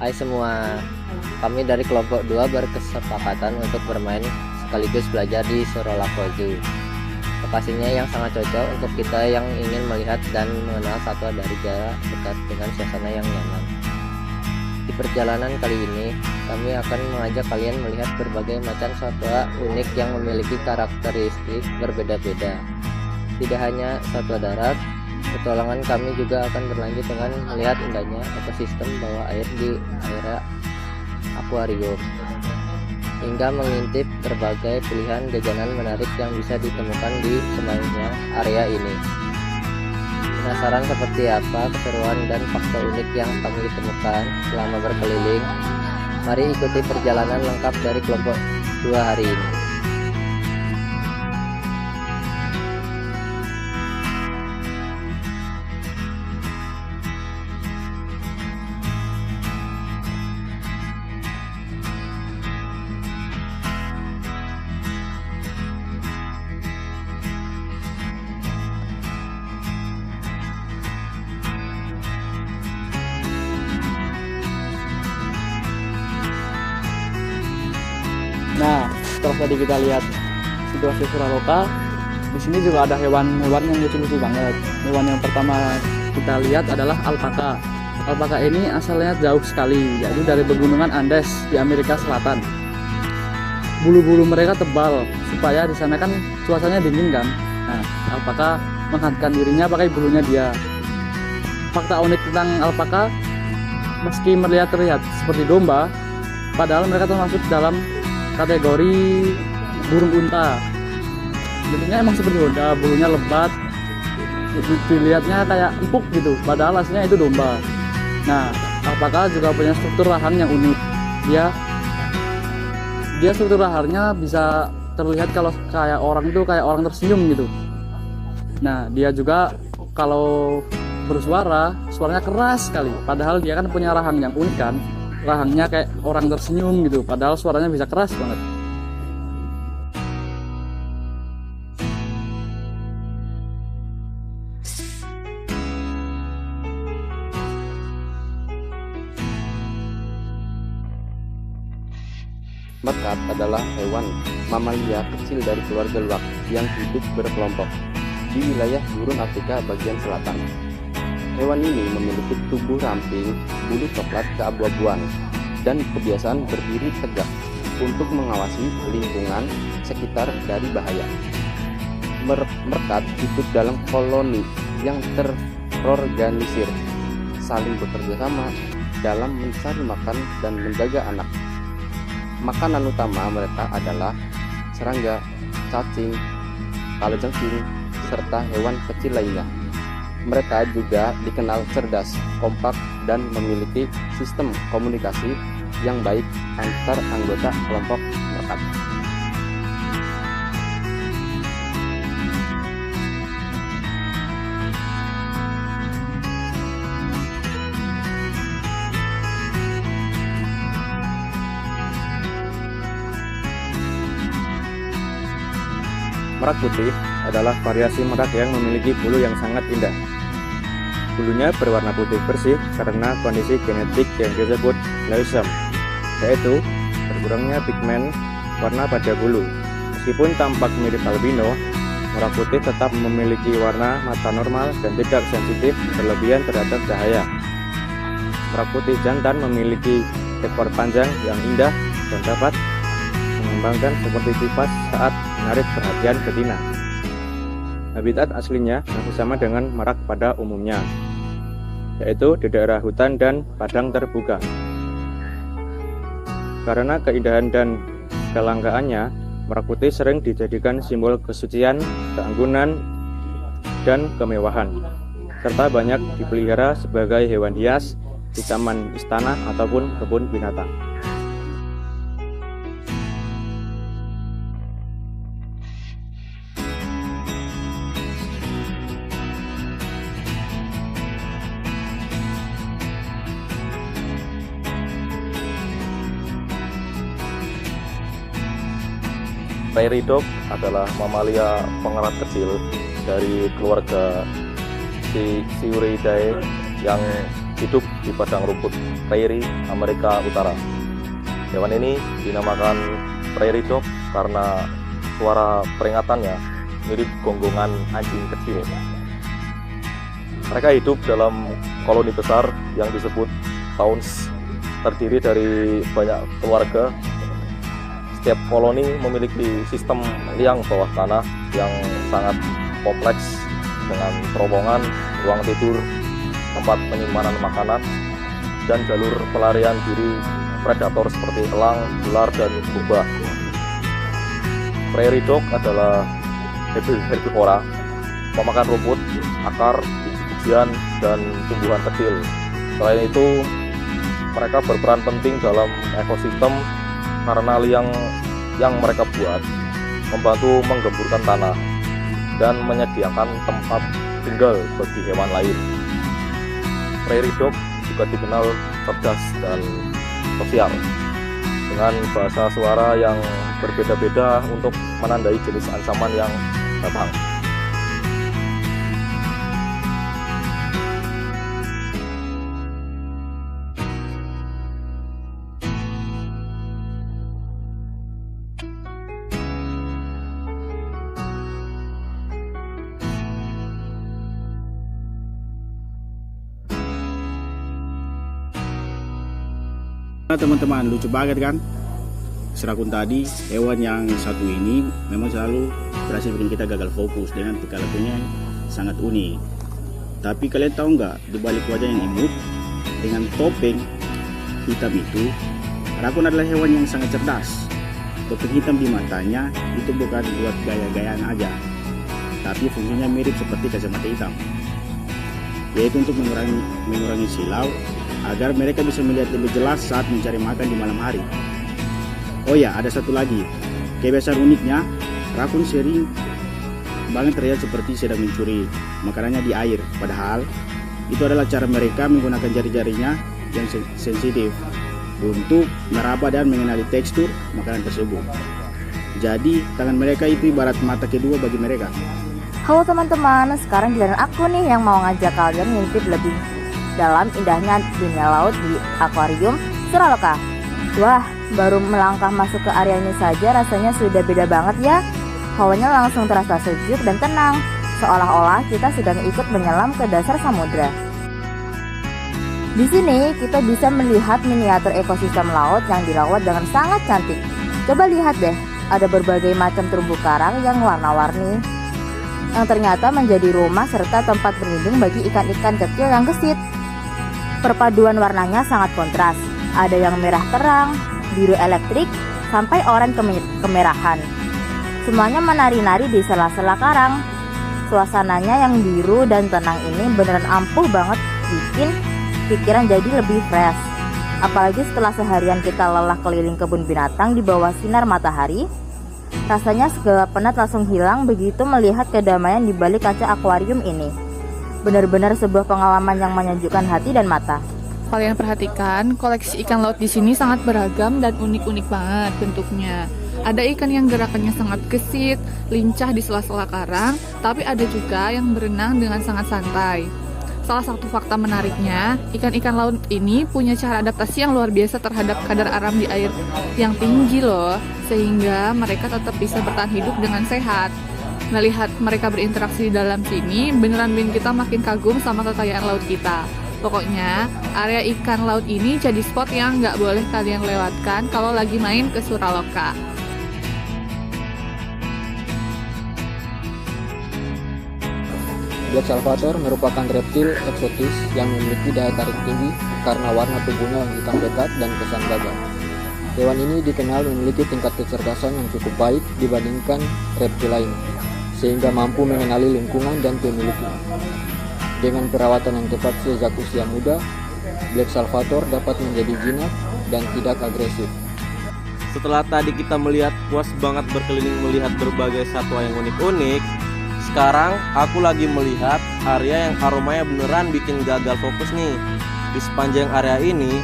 Hai semua, kami dari kelompok 2 berkesepakatan untuk bermain sekaligus belajar di Sorolaco Zoo. Lokasinya yang sangat cocok untuk kita yang ingin melihat dan mengenal satwa dari jarak dekat dengan suasana yang nyaman. Di perjalanan kali ini, kami akan mengajak kalian melihat berbagai macam satwa unik yang memiliki karakteristik berbeda-beda. Tidak hanya satwa darat, petualangan kami juga akan berlanjut dengan melihat indahnya ekosistem bawah air di area akuarium, hingga mengintip berbagai pilihan jajanan menarik yang bisa ditemukan di semuanya area ini. Penasaran seperti apa keseruan dan fakta unik yang kami temukan selama berkeliling? Mari ikuti perjalanan lengkap dari kelompok 2 hari ini. Nah, setelah tadi kita lihat situasi Soraloka, di sini juga ada hewan-hewan yang lucu-lucu banget. Hewan yang pertama kita lihat adalah alpaka. Alpaka ini asalnya jauh sekali, yaitu dari pegunungan Andes di Amerika Selatan. Bulu-bulu mereka tebal, supaya di sana kan cuacanya dingin kan. Nah, alpaka menghangatkan dirinya pakai bulunya dia. Fakta unik tentang alpaka, meski terlihat seperti domba, padahal mereka termasuk dalam kategori burung unta. Bentuknya emang seperti unta, bulunya lebat, dilihatnya kayak empuk gitu, padahal aslinya itu domba. Nah, alpaka juga punya struktur rahang yang unik. Dia struktur rahangnya bisa terlihat kalau kayak orang tersenyum gitu. Nah, dia juga kalau bersuara, suaranya keras sekali, padahal dia kan punya rahang yang unik kan. Rahangnya kayak orang tersenyum gitu, padahal suaranya bisa keras banget. Mekat adalah hewan mamalia kecil dari keluarga luwak yang hidup berkelompok di wilayah gurun Afrika bagian selatan. Hewan ini memiliki tubuh ramping, bulu coklat keabu-abuan, dan kebiasaan berdiri tegak untuk mengawasi lingkungan sekitar dari bahaya. Mekat hidup dalam koloni yang terorganisir, saling bekerja sama dalam mencari makan dan menjaga anak. Makanan utama mereka adalah serangga, cacing, kalajengking, serta hewan kecil lainnya. Mereka juga dikenal cerdas, kompak, dan memiliki sistem komunikasi yang baik antar anggota kelompok mekat. Merak putih adalah variasi merak yang memiliki bulu yang sangat indah. Bulunya berwarna putih bersih karena kondisi genetik yang disebut leishman, yaitu berkurangnya pigmen warna pada bulu. Meskipun tampak mirip albino, merak putih tetap memiliki warna mata normal dan tidak sensitif berlebihan terhadap cahaya. Merak putih jantan memiliki ekor panjang yang indah dan dapat mengembangkan seperti kipas saat menarik perhatian betina. Habitat aslinya masih sama dengan merak pada umumnya, yaitu di daerah hutan dan padang terbuka. Karena keindahan dan kelangkaannya, merak putih sering dijadikan simbol kesucian, keanggunan, dan kemewahan, serta banyak dipelihara sebagai hewan hias di taman istana ataupun kebun binatang. Prairie dog adalah mamalia pengerat kecil dari keluarga Sciuridae yang hidup di padang rumput prairie Amerika Utara. Hewan ini dinamakan prairie dog karena suara peringatannya mirip gonggongan anjing kecil. Mereka hidup dalam koloni besar yang disebut towns, terdiri dari banyak keluarga. Setiap koloni memiliki sistem liang bawah tanah yang sangat kompleks dengan terowongan, ruang tidur, tempat penyimpanan makanan, dan jalur pelarian diri predator seperti elang, ular, dan kubah. Prairie dog adalah herbivora, memakan rumput, akar, biji-bijian, dan tumbuhan kecil. Selain itu, mereka berperan penting dalam ekosistem karena liang yang mereka buat membantu menggemburkan tanah dan menyediakan tempat tinggal bagi hewan lain. Prairie dog juga dikenal cerdas dan sosial, dengan bahasa suara yang berbeda-beda untuk menandai jenis ancaman yang datang. Nah, teman-teman, lucu banget kan? Serakun tadi, hewan yang satu ini memang selalu berhasil bikin kita gagal fokus dengan tingkah lakunya yang sangat unik. Tapi kalian tahu nggak, di balik wajah yang imut dengan topeng hitam itu, rakun adalah hewan yang sangat cerdas. Topeng hitam di matanya itu bukan buat gaya-gayaan aja, tapi fungsinya mirip seperti kacamata hitam, yaitu untuk mengurangi silau agar mereka bisa melihat lebih jelas saat mencari makan di malam hari. Oh ya, ada satu lagi. Kebiasaan uniknya, rakun sering banget terlihat seperti sedang mencuri makanannya di air. Padahal, itu adalah cara mereka menggunakan jari-jarinya yang sensitif untuk meraba dan mengenali tekstur makanan tersebut. Jadi, tangan mereka itu ibarat mata kedua bagi mereka. Halo teman-teman, sekarang giliran aku nih yang mau ngajak kalian ngintip lebih dalam indahnya dunia laut di akuarium Suraloka. Wah, baru melangkah masuk ke area ini saja rasanya sudah beda banget ya. Hawanya langsung terasa sejuk dan tenang, seolah-olah kita sedang ikut menyelam ke dasar samudra. Di sini kita bisa melihat miniatur ekosistem laut yang dirawat dengan sangat cantik. Coba lihat deh, ada berbagai macam terumbu karang yang warna-warni, yang ternyata menjadi rumah serta tempat berlindung bagi ikan-ikan kecil yang gesit. Perpaduan warnanya sangat kontras, ada yang merah terang, biru elektrik, sampai oranye kemerahan. Semuanya menari-nari di sela-sela karang. Suasananya yang biru dan tenang ini beneran ampuh banget bikin pikiran jadi lebih fresh. Apalagi setelah seharian kita lelah keliling kebun binatang di bawah sinar matahari, rasanya segala penat langsung hilang begitu melihat kedamaian di balik kaca akuarium ini. Benar-benar sebuah pengalaman yang menyejukkan hati dan mata. Kalian perhatikan, koleksi ikan laut di sini sangat beragam dan unik-unik banget bentuknya. Ada ikan yang gerakannya sangat gesit, lincah di sela-sela karang, tapi ada juga yang berenang dengan sangat santai. Salah satu fakta menariknya, ikan-ikan laut ini punya cara adaptasi yang luar biasa terhadap kadar aram di air yang tinggi loh, sehingga mereka tetap bisa bertahan hidup dengan sehat. Melihat mereka berinteraksi di dalam sini, beneran bikin kita makin kagum sama kekayaan laut kita. Pokoknya, area ikan laut ini jadi spot yang nggak boleh kalian lewatkan kalau lagi main ke Suraloka. Black Salvator merupakan reptil eksotis yang memiliki daya tarik tinggi karena warna tubuhnya yang hitam pekat dan kesan gagah. Hewan ini dikenal memiliki tingkat kecerdasan yang cukup baik dibandingkan reptil lain, sehingga mampu mengenali lingkungan dan pemiliknya. Dengan perawatan yang tepat sejak usia muda, Black Salvator dapat menjadi jinak dan tidak agresif. Setelah tadi kita melihat puas banget berkeliling melihat berbagai satwa yang unik-unik, sekarang aku lagi melihat area yang aromanya beneran bikin gagal fokus nih. Di sepanjang area ini,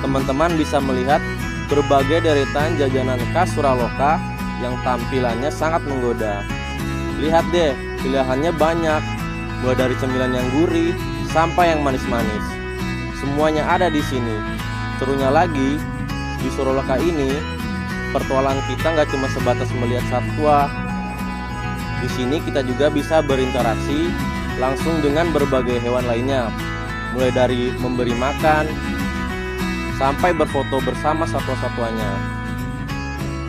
teman-teman bisa melihat berbagai deretan jajanan khas Suraloka yang tampilannya sangat menggoda. Lihat deh, pilihannya banyak, mulai dari cemilan yang gurih sampai yang manis-manis. semuanya ada di sini. Serunya lagi, di Suraloka ini, pertualangan kita nggak cuma sebatas melihat satwa. Di sini kita juga bisa berinteraksi langsung dengan berbagai hewan lainnya, mulai dari memberi makan sampai berfoto bersama satwa-satwanya.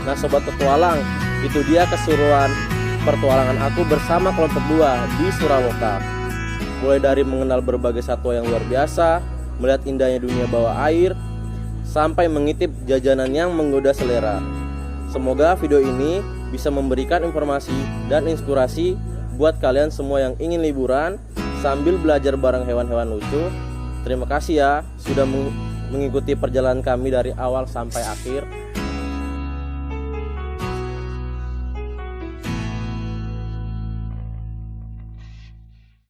Nah sobat petualang, itu dia keseruan pertualangan aku bersama kelompok 2 di Suraloka. Mulai dari mengenal berbagai satwa yang luar biasa, melihat indahnya dunia bawah air, sampai mengintip jajanan yang menggoda selera. Semoga video ini bisa memberikan informasi dan inspirasi buat kalian semua yang ingin liburan sambil belajar bareng hewan-hewan lucu. Terima kasih ya sudah mengikuti perjalanan kami dari awal sampai akhir.